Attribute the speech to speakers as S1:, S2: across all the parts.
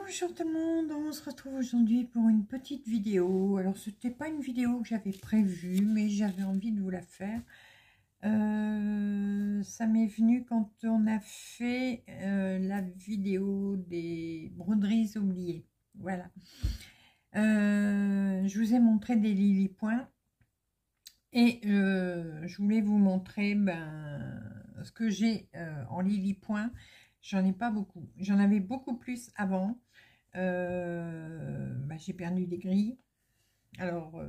S1: Bonjour tout le monde, on se retrouve aujourd'hui pour une petite vidéo. Alors c'était pas une vidéo que j'avais prévue, mais j'avais envie de vous la faire. Ça m'est venu quand on a fait la vidéo des broderies oubliées. Voilà. Je vous ai montré des lily points et je voulais vous montrer ce que j'ai en lily points. J'en ai pas beaucoup. J'en avais beaucoup plus avant. J'ai perdu des grilles. Alors,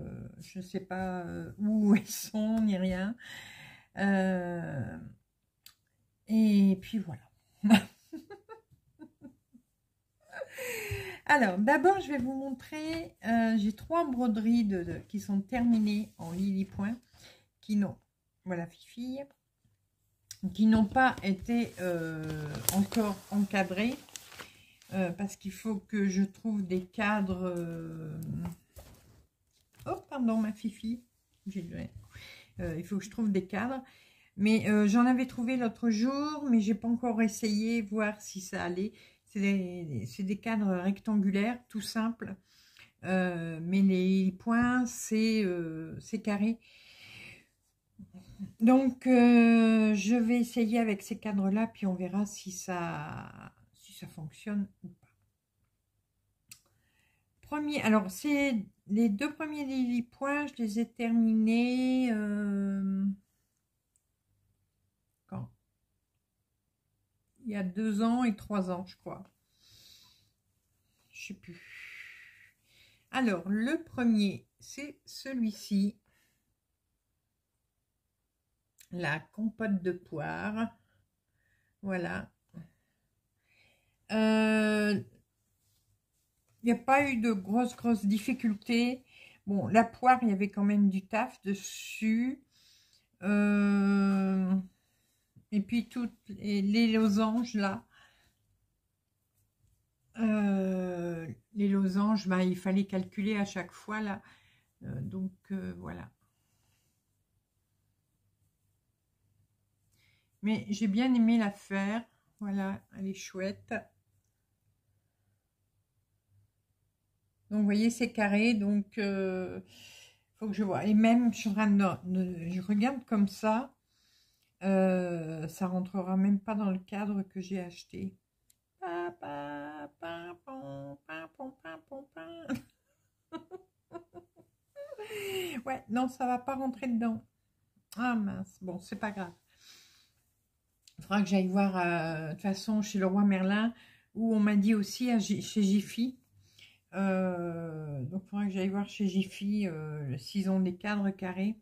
S1: je ne sais pas où elles sont, ni rien. Et puis voilà. Alors, d'abord, je vais vous montrer. J'ai 3 broderies qui sont terminées en lily point. Qui n'ont, voilà, Fifi, qui n'ont pas été encore encadrées. Parce qu'il faut que je trouve des cadres. Oh, pardon, ma Fifi. Il faut que je trouve des cadres. Mais j'en avais trouvé l'autre jour, mais j'ai pas encore essayé, voir si ça allait. C'est des cadres rectangulaires, tout simples. Mais les points, c'est carré. Donc, je vais essayer avec ces cadres-là, puis on verra si ça fonctionne ou pas. Alors, c'est les 2 premiers lily points, je les ai terminés quand? Il y a 2 ans et 3 ans, je crois. Je sais plus. Alors, le premier, c'est celui-ci. La compote de poire. Voilà. Il n'y a pas eu de grosses difficultés. Bon, la poire, il y avait quand même du taf dessus. Et puis toutes les losanges là. Les losanges, il fallait calculer à chaque fois là. Voilà. Mais j'ai bien aimé la faire. Voilà, elle est chouette. Donc, vous voyez, c'est carré. Donc, faut que je vois. Et même, je regarde comme ça. Ça rentrera même pas dans le cadre que j'ai acheté. Ouais, non, ça va pas rentrer dedans. Ah mince, bon, c'est pas grave. Il faudra que j'aille voir, de toute façon, chez le roi Merlin, où on m'a dit aussi chez Jiffy. Donc, il faudra que j'aille voir chez Jiffy s'ils ont des cadres carrés.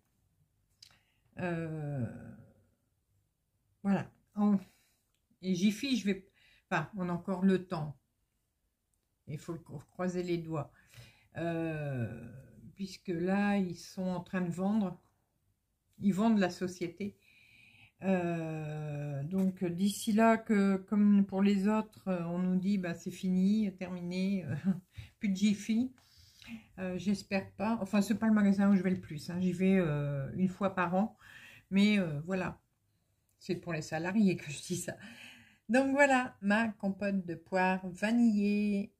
S1: Voilà. Et Jiffy, je vais... Enfin, on a encore le temps. Il faut croiser les doigts. Puisque là, ils sont en train de vendre. Ils vendent la société. Donc, d'ici là, comme pour les autres, on nous dit, c'est fini, terminé, plus de Jiffy. J'espère pas. Enfin, c'est pas le magasin où je vais le plus. Hein. J'y vais une fois par an. Mais voilà. C'est pour les salariés que je dis ça. Donc voilà, ma compote de poire vanillée.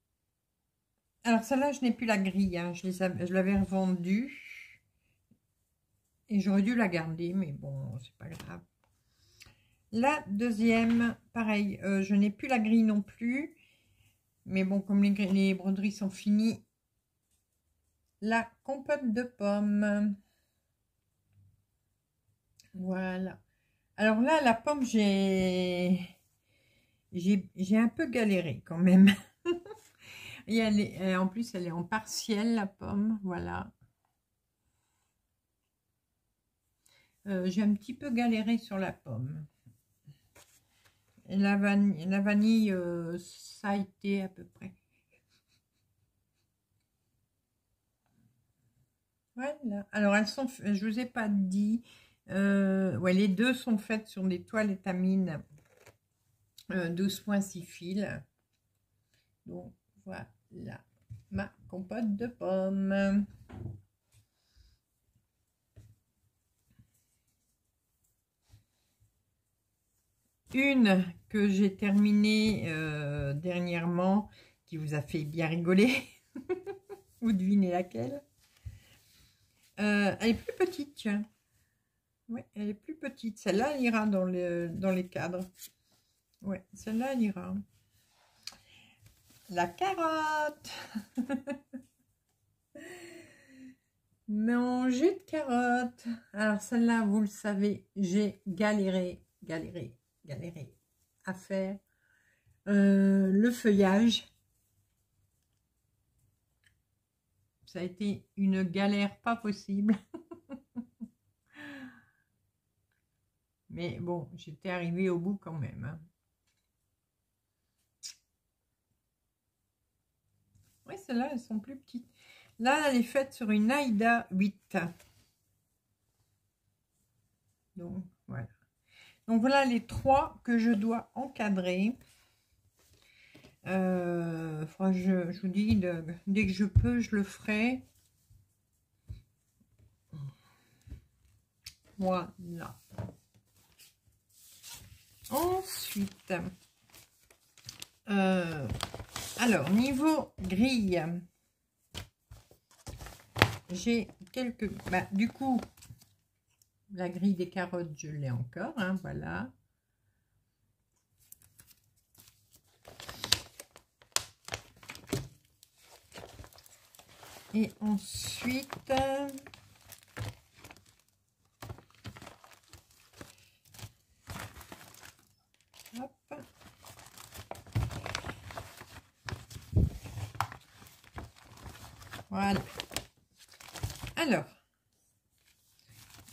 S1: Alors celle-là, je n'ai plus la grille. Hein. Je l'avais revendue. Et j'aurais dû la garder. Mais bon, c'est pas grave. La deuxième, pareil. Je n'ai plus la grille non plus. Mais bon, comme les broderies sont finies. La compote de pommes. Voilà. Alors là, la pomme, j'ai un peu galéré quand même. Et en plus, elle est en partiel, la pomme. Voilà. J'ai un petit peu galéré sur la pomme. Et la vanille, ça a été à peu près. Voilà. Alors, elles sont, je vous ai pas dit, ouais, les deux sont faites sur des toiles étamines 12,6 fils. Donc, voilà ma compote de pommes. Une que j'ai terminée dernièrement, qui vous a fait bien rigoler. Vous devinez laquelle. Elle est plus petite, tiens. Oui, elle est plus petite. Celle-là, elle ira dans les cadres. Oui, celle-là, elle ira. La carotte. Manger de carottes. Alors, celle-là, vous le savez, j'ai galéré à faire le feuillage. Ça a été une galère pas possible. Mais bon, j'étais arrivée au bout quand même. Hein. Oui, celles-là, elles sont plus petites. Là, elle est faite sur une Aïda 8. Donc, voilà. Donc, voilà les 3 que je dois encadrer. Je vous dis, dès que je peux, je le ferai. Voilà. Ensuite, alors, niveau grille, j'ai quelques... Bah, du coup, la grille des carottes, je l'ai encore, hein, voilà. Et ensuite... hop. Voilà. Alors,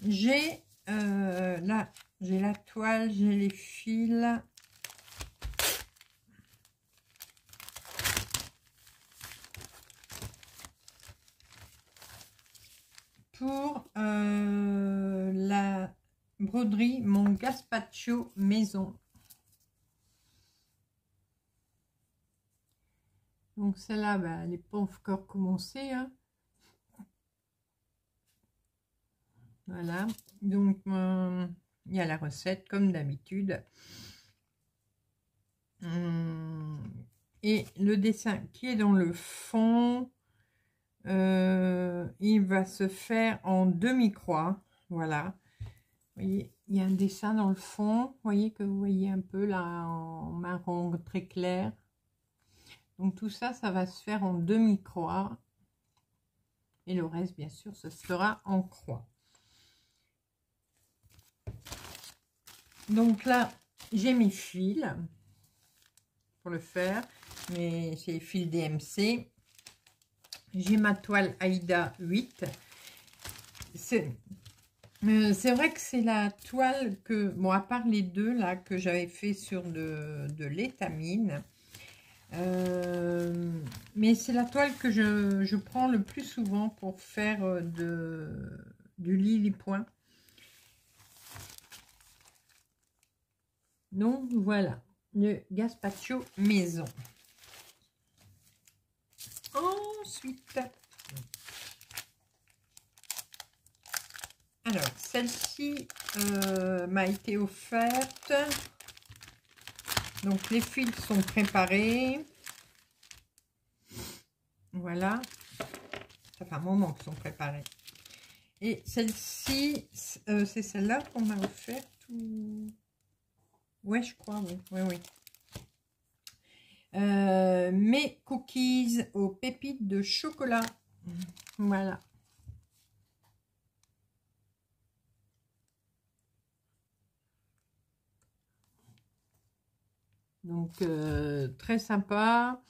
S1: j'ai là, j'ai la toile, j'ai les fils. Pour la broderie, mon gazpacho maison. Donc celle-là, bah, elle n'est pas encore commencée. Hein. Voilà. Donc il y a la recette comme d'habitude. Et le dessin qui est dans le fond, il va se faire en demi-croix. Voilà. Vous voyez, il y a un dessin dans le fond. Vous voyez que vous voyez un peu là en marron très clair. Donc tout ça, ça va se faire en demi-croix. Et le reste, bien sûr, ce sera en croix. Donc là, j'ai mes fils pour le faire. Mais c'est les fils DMC. J'ai ma toile Aïda 8. C'est vrai que c'est la toile que, bon, à part les deux là que j'avais fait sur de l'étamine. Mais c'est la toile que je prends le plus souvent pour faire du Lily Point. Donc voilà, le gazpacho maison. Ensuite, alors celle-ci m'a été offerte. Donc les fils sont préparés. Voilà. Ça fait un moment qu'ils sont préparés. Et celle-ci, c'est celle-là qu'on m'a offerte ou... Ouais, je crois, oui. Oui, oui. Mes cookies aux pépites de chocolat. Voilà. Donc, très sympa.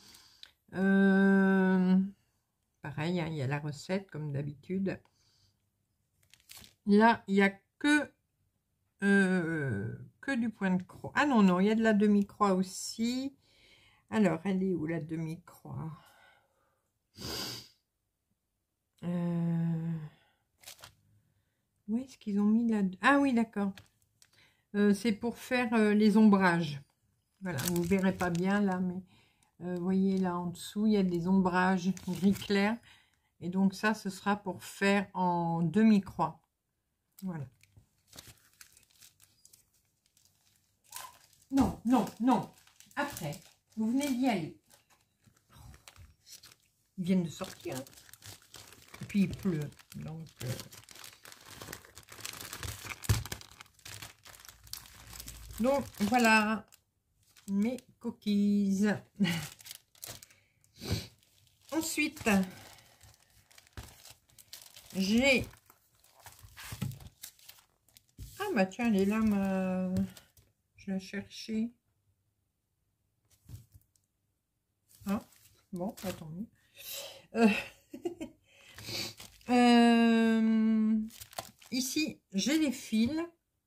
S1: Pareil, hein, il y a la recette comme d'habitude. Là, il n'y a que du point de croix. Ah non, non, il y a de la demi-croix aussi. Alors, elle est où la demi-croix? Où est-ce qu'ils ont mis la... Ah oui, d'accord. C'est pour faire les ombrages. Voilà, vous ne verrez pas bien là, mais vous voyez là en dessous, il y a des ombrages gris clair. Et donc ça, ce sera pour faire en demi-croix. Voilà. Non, non, non. Après, vous venez d'y aller. Ils viennent de sortir. Hein. Et puis il pleut. Donc voilà mes cookies. Ensuite, j'ai... Ah bah tiens, elle est là, je la cherchais. Ah, bon, tant mieux. Ici, j'ai les fils.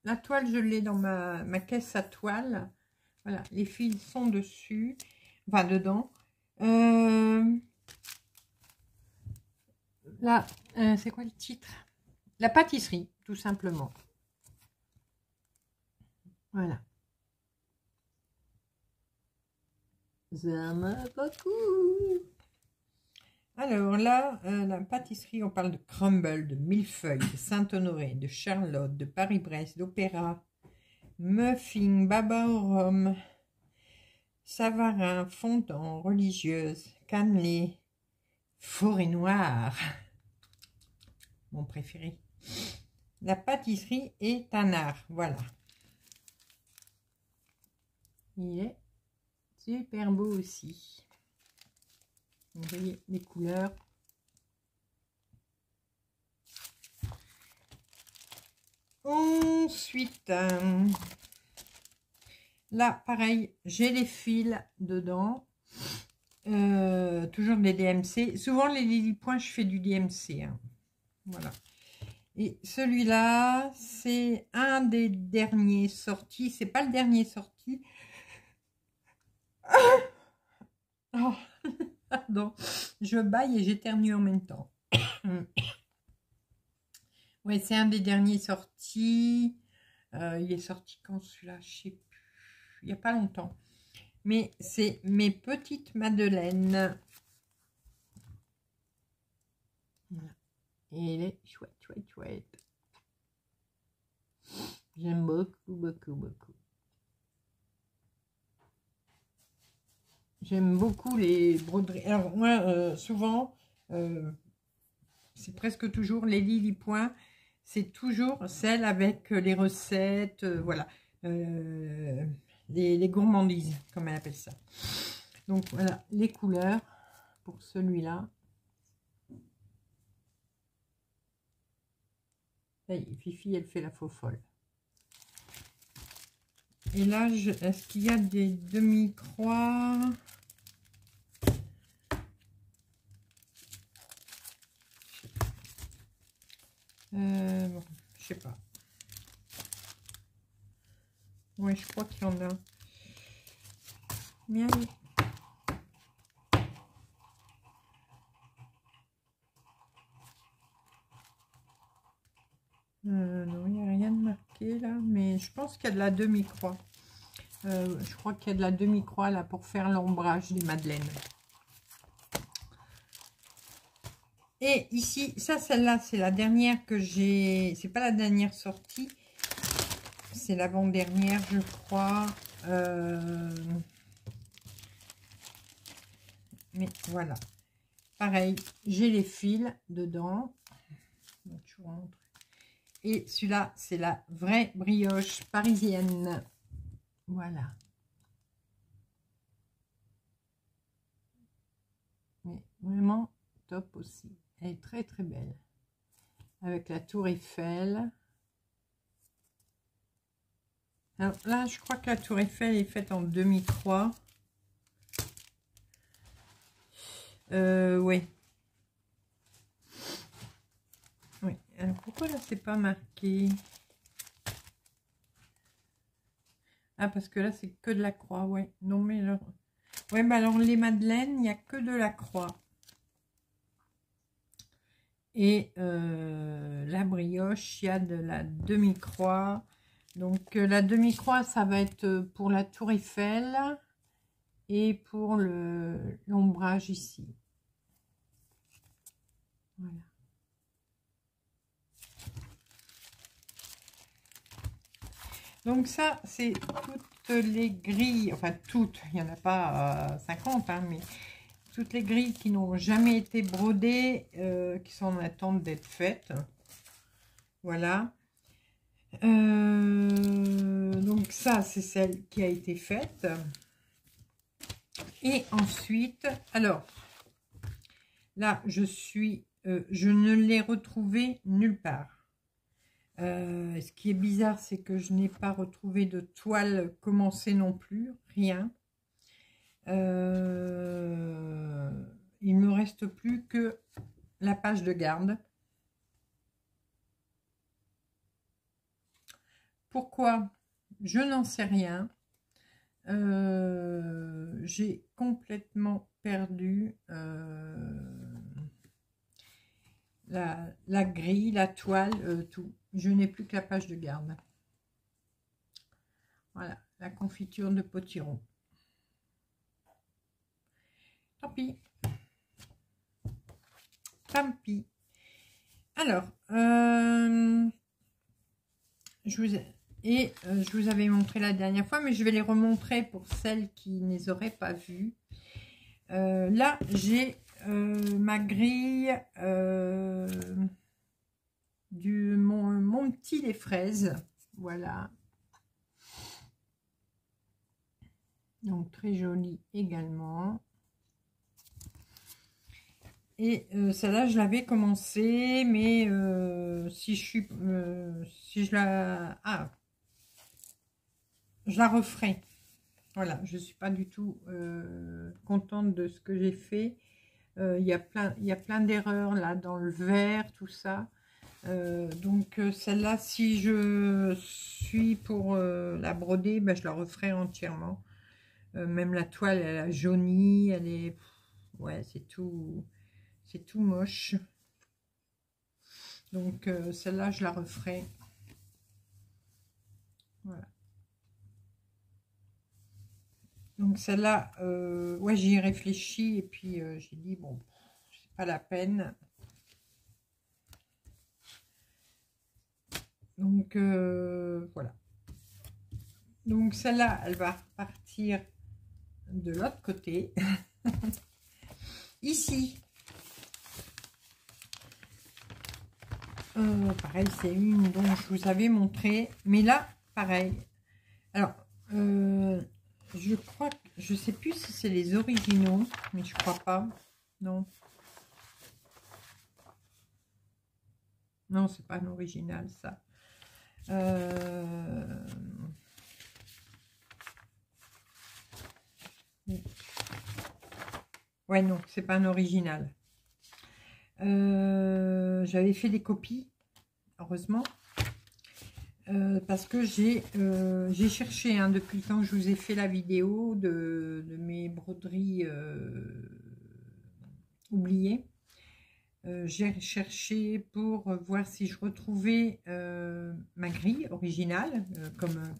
S1: La toile, je l'ai dans ma caisse à toile. Voilà, les fils sont dessus. Enfin, dedans. Là, c'est quoi le titre? La pâtisserie, tout simplement. Voilà. J'aime beaucoup. Alors là, la pâtisserie, on parle de crumble, de millefeuille, de Saint-Honoré, de Charlotte, de Paris-Brest, d'Opéra, muffin, baba au rhum, savarin, fondant, religieuse, cannelé, forêt noire, mon préféré. La pâtisserie est un art, voilà. Il est super beau aussi. Vous voyez les couleurs. Ensuite, là, pareil, j'ai les fils dedans. Toujours des DMC. Souvent, les Lily Point, je fais du DMC. Hein. Voilà. Et celui-là, c'est un des derniers sortis. C'est pas le dernier sorti. Oh, pardon. Je baille et j'éternue en même temps. Ouais, c'est un des derniers sortis. Il est sorti quand celui-là? Je sais plus. Il n'y a pas longtemps. Mais c'est mes petites madeleines. Voilà. Et elle est chouette, chouette, chouette. J'aime beaucoup, beaucoup, beaucoup. J'aime beaucoup les broderies. Alors moi, souvent, c'est presque toujours les Lily Point. C'est toujours celle avec les recettes, voilà. Les gourmandises, comme elle appelle ça. Donc voilà, les couleurs pour celui-là. Fifi, elle fait la faux folle. Et là, est-ce qu'il y a des demi-croix? Bon, je sais pas. Oui, je crois qu'il y en a. Mais allez. Non, il n'y a rien de marqué là, mais je pense qu'il y a de la demi-croix. Je crois qu'il y a de la demi-croix là pour faire l'ombrage des madeleines. Et ici, ça, celle-là, c'est la dernière que j'ai... C'est pas la dernière sortie. C'est l'avant-dernière, je crois. Mais voilà. Pareil, j'ai les fils dedans. Donc, je vous montre. Et celui-là, c'est la vraie brioche parisienne. Voilà. Mais vraiment top aussi. Elle est très très belle. Avec la tour Eiffel. Alors là, je crois que la tour Eiffel est faite en demi-croix. Oui. Oui. Alors pourquoi là, c'est pas marqué? Ah, parce que là, c'est que de la croix, ouais. Non, mais alors... Ouais, mais alors, les madeleines, il n'y a que de la croix. Et la brioche, il y a de la demi-croix. Donc, la demi-croix, ça va être pour la tour Eiffel et pour l'ombrage ici. Voilà. Donc ça, c'est toutes les grilles, enfin toutes, il n'y en a pas 50, hein, mais toutes les grilles qui n'ont jamais été brodées, qui sont en attente d'être faites. Voilà. Donc ça, c'est celle qui a été faite. Et ensuite, alors, là, je ne l'ai retrouvée nulle part. Ce qui est bizarre, c'est que je n'ai pas retrouvé de toile commencée non plus, rien. Il me reste plus que la page de garde. Pourquoi? Je n'en sais rien. J'ai complètement perdu la grille, la toile, tout. Je n'ai plus que la page de garde. Voilà, la confiture de potiron. Tant pis. Tant pis. Alors, je vous avais montré la dernière fois, mais je vais les remontrer pour celles qui ne les auraient pas vues. Là, j'ai ma grille mon petit lait fraise. Voilà. Donc, très jolie également. Et celle-là, je l'avais commencé, mais si je la referai. Voilà, je suis pas du tout contente de ce que j'ai fait. Il y a plein d'erreurs là dans le vert, tout ça. Donc celle-là, si je suis pour la broder, ben, je la referai entièrement. Même la toile, elle a jauni, elle est... Ouais, c'est tout moche. Donc celle-là, je la referai. Voilà. Donc celle-là, ouais, j'y ai réfléchi et puis j'ai dit, bon, c'est pas la peine. Donc voilà. Donc celle-là, elle va repartir de l'autre côté. Ici, pareil, c'est une dont je vous avais montré. Mais là, pareil. Alors, je crois que je sais plus si c'est les originaux, mais je crois pas. Non. Non, c'est pas un original, ça. Ouais, non, c'est pas un original. J'avais fait des copies, heureusement. Parce que j'ai cherché depuis le temps que je vous ai fait la vidéo de mes broderies oubliées. J'ai cherché pour voir si je retrouvais ma grille originale,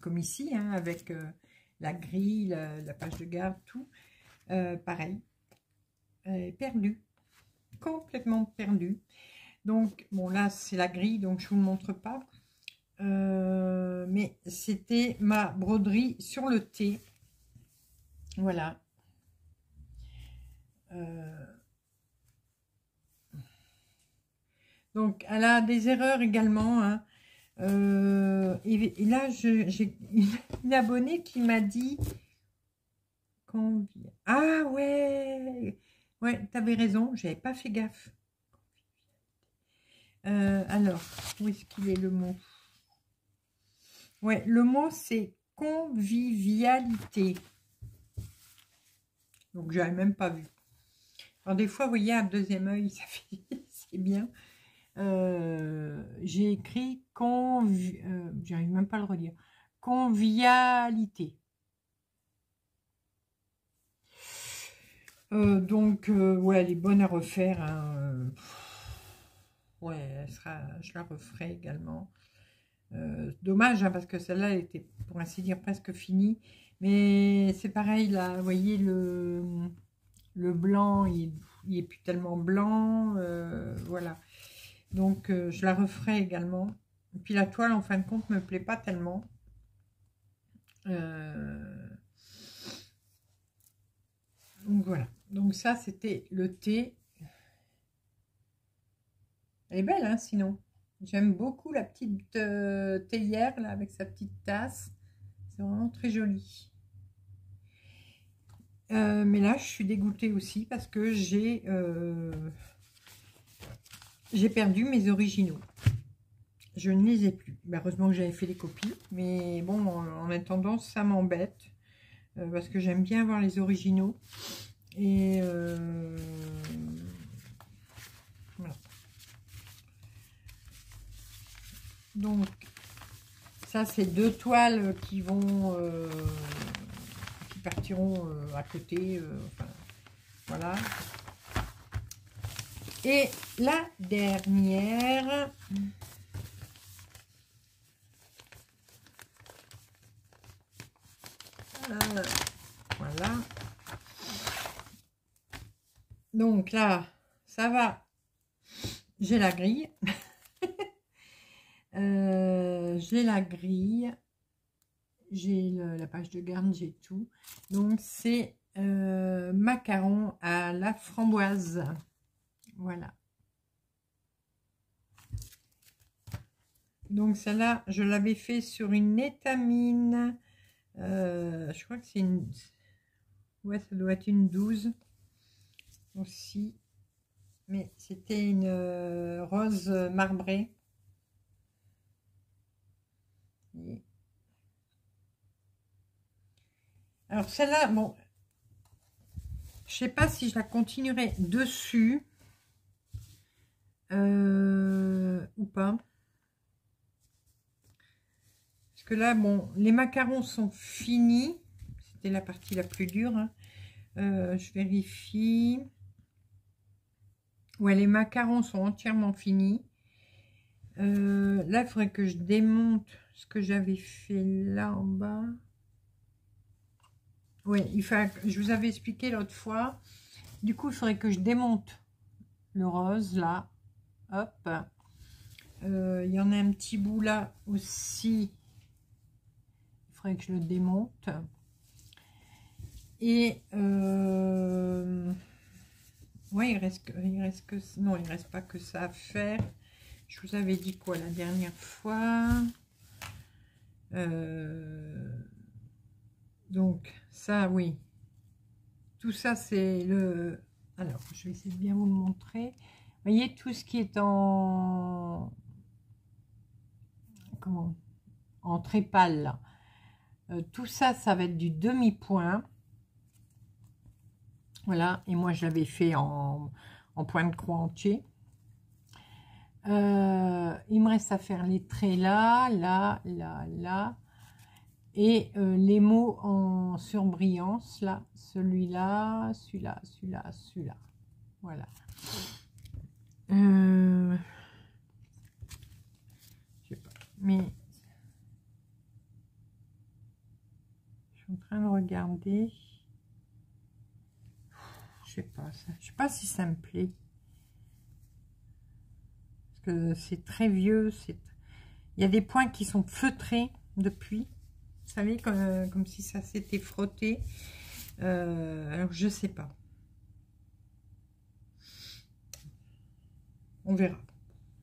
S1: comme ici, hein, avec la grille, la page de garde, tout. Pareil, perdu, complètement perdu. Donc, bon, là, c'est la grille, donc je ne vous le montre pas. Mais c'était ma broderie sur le thé. Voilà. Donc, elle a des erreurs également. Hein. Et là, j'ai une abonnée qui m'a dit... Ah ouais, ouais, t'avais raison, j'avais pas fait gaffe. Alors, où est-ce qu'il est le mot? Ouais, le mot c'est convivialité. Donc, j'avais même pas vu. Alors, des fois, vous voyez, un deuxième œil, ça fait, c'est bien. J'ai écrit j'arrive même pas à le redire. Convivialité. Donc, ouais, elle est bonne à refaire. Hein. Ouais, je la referai également. Dommage, hein, parce que celle-là, elle était, pour ainsi dire, presque finie. Mais c'est pareil, là, vous voyez, le blanc, il est plus tellement blanc. Voilà. Donc, je la referai également. Et puis, la toile, en fin de compte, me plaît pas tellement. Donc, voilà. Donc ça, c'était le thé. Elle est belle, hein, sinon. J'aime beaucoup la petite théière, là, avec sa petite tasse. C'est vraiment très joli. Mais là, je suis dégoûtée aussi parce que j'ai perdu mes originaux. Je ne les ai plus. Ben, heureusement que j'avais fait les copies. Mais bon, en attendant, ça m'embête. Parce que j'aime bien avoir les originaux. Et voilà. Donc, ça, c'est 2 toiles qui vont... qui partiront à côté. Enfin, voilà. Et la dernière... voilà. Donc là, ça va. J'ai la grille. J'ai la grille. J'ai la page de garde, j'ai tout. Donc c'est macaron à la framboise. Voilà. Donc celle-là, je l'avais fait sur une étamine. Je crois que c'est une... Ouais, ça doit être une 12 aussi. Mais c'était une rose marbrée. Et... Alors celle-là, bon, je sais pas si je la continuerai dessus ou pas. Parce que là, bon, les macarons sont finis. C'était la partie la plus dure. Hein. Je vérifie. Ouais, les macarons sont entièrement finis. Là, il faudrait que je démonte ce que j'avais fait là en bas. Oui, je vous avais expliqué l'autre fois. Du coup, il faudrait que je démonte le rose là. Hop. Il y en a un petit bout là aussi. Il faudrait que je le démonte. Et ouais, il reste que non, il reste pas que ça à faire. Je vous avais dit quoi la dernière fois? Donc ça, oui. Tout ça, c'est le... Alors, je vais essayer de bien vous le montrer. Vous voyez, tout ce qui est en... Comment? En trépal, là. Tout ça, ça va être du demi-point. Voilà. Et moi, je l'avais fait en point de croix entier. Il me reste à faire les traits là, là, là, là. Et les mots en surbrillance, là, celui-là, celui-là, celui-là, celui-là. Voilà. Je sais pas, mais je suis en train de regarder. Je sais pas, je sais pas si ça me plaît. Parce que c'est très vieux, il y a des points qui sont feutrés depuis. Vous savez, comme si ça s'était frotté. Alors, je sais pas. On verra.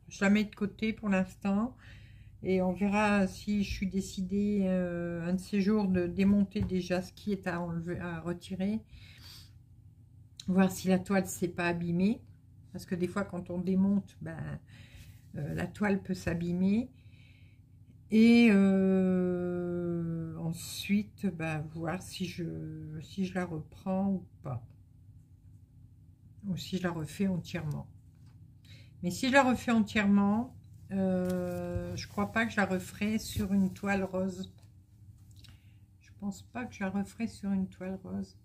S1: Je la mets de côté pour l'instant. Et on verra si je suis décidée un de ces jours de démonter déjà ce qui est à enlever, à retirer. Voir si la toile s'est pas abîmée. Parce que des fois, quand on démonte, ben, la toile peut s'abîmer. Et ensuite, bah, voir si je la reprends ou pas. Ou si je la refais entièrement. Mais si je la refais entièrement, je crois pas que je la referai sur une toile rose. Je pense pas que je la referai sur une toile rose.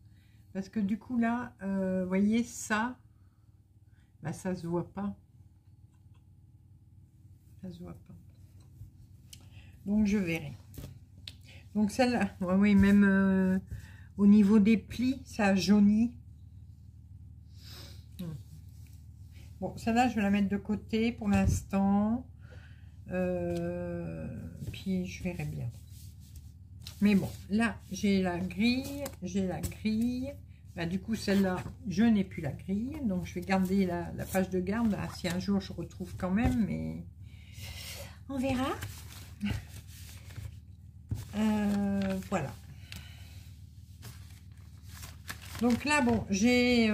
S1: Parce que du coup là, vous voyez ça, bah, ça se voit pas. Ça se voit pas. Donc je verrai. Donc celle-là, ouais, oui, même au niveau des plis, ça jaunit. Bon, celle-là, je vais la mettre de côté pour l'instant. Puis je verrai bien. Mais bon, là, j'ai la grille. Bah, du coup, celle-là, je n'ai plus la grille. Donc, je vais garder la page de garde. Ah, si un jour, je retrouve quand même, mais on verra. Voilà. Donc là, bon, j'ai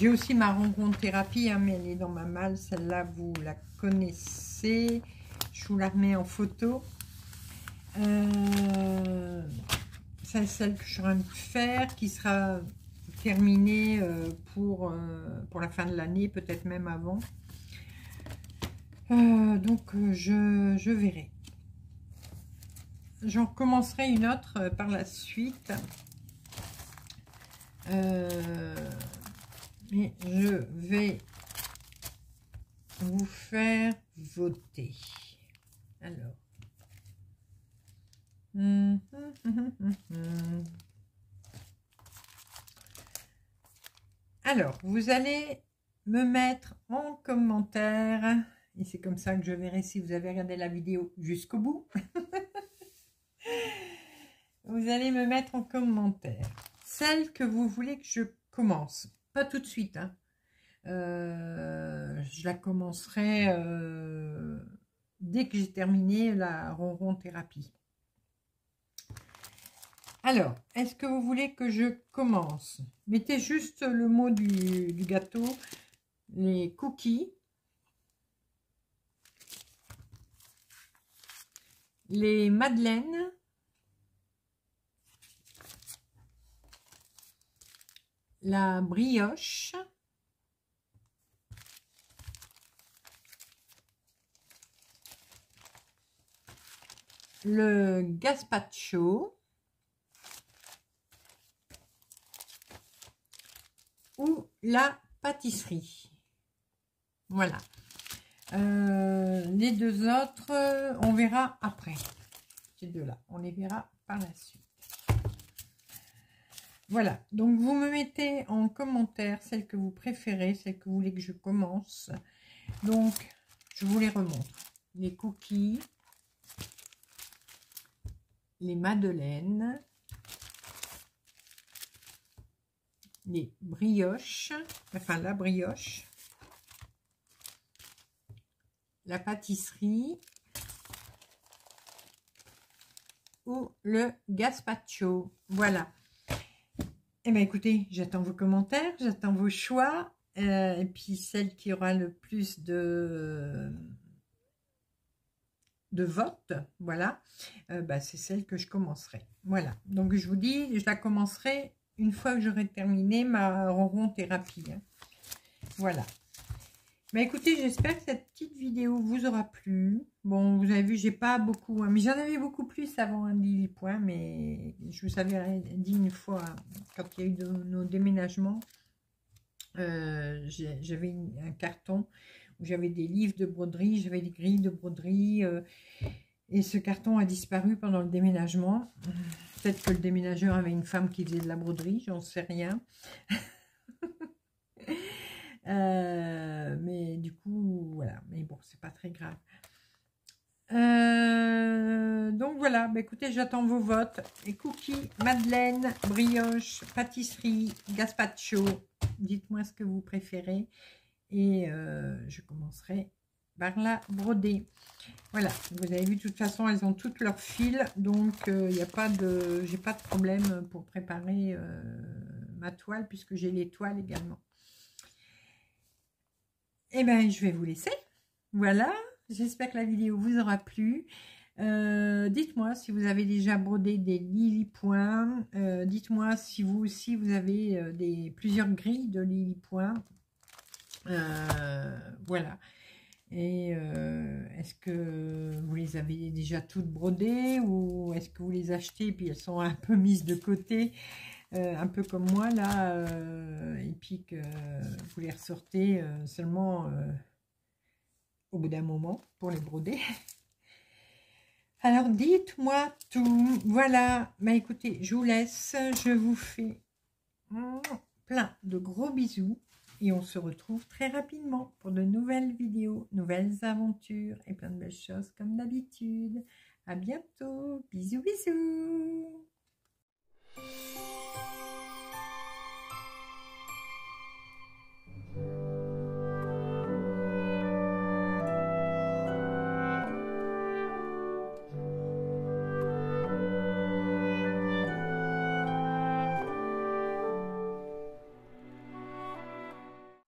S1: aussi ma rencontre thérapie, hein, mais elle est dans ma malle. Celle-là, vous la connaissez. Je vous la remets en photo. C'est celle que je suis en train de faire, qui sera terminée pour la fin de l'année, peut-être même avant. Donc, je verrai. J'en commencerai une autre par la suite. Et je vais vous faire voter. Alors. Alors, vous allez me mettre en commentaire, et c'est comme ça que je verrai si vous avez regardé la vidéo jusqu'au bout. Vous allez me mettre en commentaire celle que vous voulez que je commence. Pas tout de suite, hein. Je la commencerai dès que j'ai terminé la ronron thérapie. Alors, est-ce que vous voulez que je commence? Mettez juste le mot du gâteau, les cookies, les madeleines, la brioche, le gazpacho ou la pâtisserie. Voilà. Les deux autres, on verra après. Ces deux-là, on les verra par la suite. Voilà, donc vous me mettez en commentaire celle que vous préférez, celle que vous voulez que je commence. Donc, je vous les remontre. Les cookies, les madeleines, les brioches, enfin la brioche, la pâtisserie ou le gazpacho. Voilà. Eh bien, écoutez, j'attends vos commentaires, j'attends vos choix. Et puis, celle qui aura le plus de votes, voilà, bah, c'est celle que je commencerai. Voilà. Donc, je vous dis, je la commencerai une fois que j'aurai terminé ma ronron thérapie. Hein. Voilà. Bah, écoutez, j'espère que cette petite vidéo vous aura plu. Bon, vous avez vu, j'ai pas beaucoup, hein, mais j'en avais beaucoup plus avant un Lily Point, mais je vous avais dit une fois, quand il y a eu nos déménagements, j'avais un carton où j'avais des livres de broderie, j'avais des grilles de broderie, et ce carton a disparu pendant le déménagement. Peut-être que le déménageur avait une femme qui faisait de la broderie, j'en sais rien. Mais du coup, voilà. Mais bon, c'est pas très grave. Donc voilà, bah, écoutez, j'attends vos votes. Et cookies, madeleine, brioche, pâtisserie, gazpacho. Dites-moi ce que vous préférez. Et je commencerai par la broder. Voilà, vous avez vu, de toute façon, elles ont toutes leurs fils. Donc, il n'y a pas de, j'ai pas de problème pour préparer ma toile, puisque j'ai les toiles également. Et bien, je vais vous laisser. Voilà, j'espère que la vidéo vous aura plu. Dites-moi si vous avez déjà brodé des Lily Point. Dites-moi si vous aussi vous avez plusieurs grilles de Lily Point. Voilà. Et est-ce que vous les avez déjà toutes brodées ou est-ce que vous les achetez et puis elles sont un peu mises de côté, un peu comme moi là, et puis que vous les ressortez seulement au bout d'un moment pour les broder. Alors dites-moi tout. Voilà, bah écoutez, je vous laisse, je vous fais plein de gros bisous. Et on se retrouve très rapidement pour de nouvelles vidéos, nouvelles aventures et plein de belles choses comme d'habitude. À bientôt. Bisous, bisous.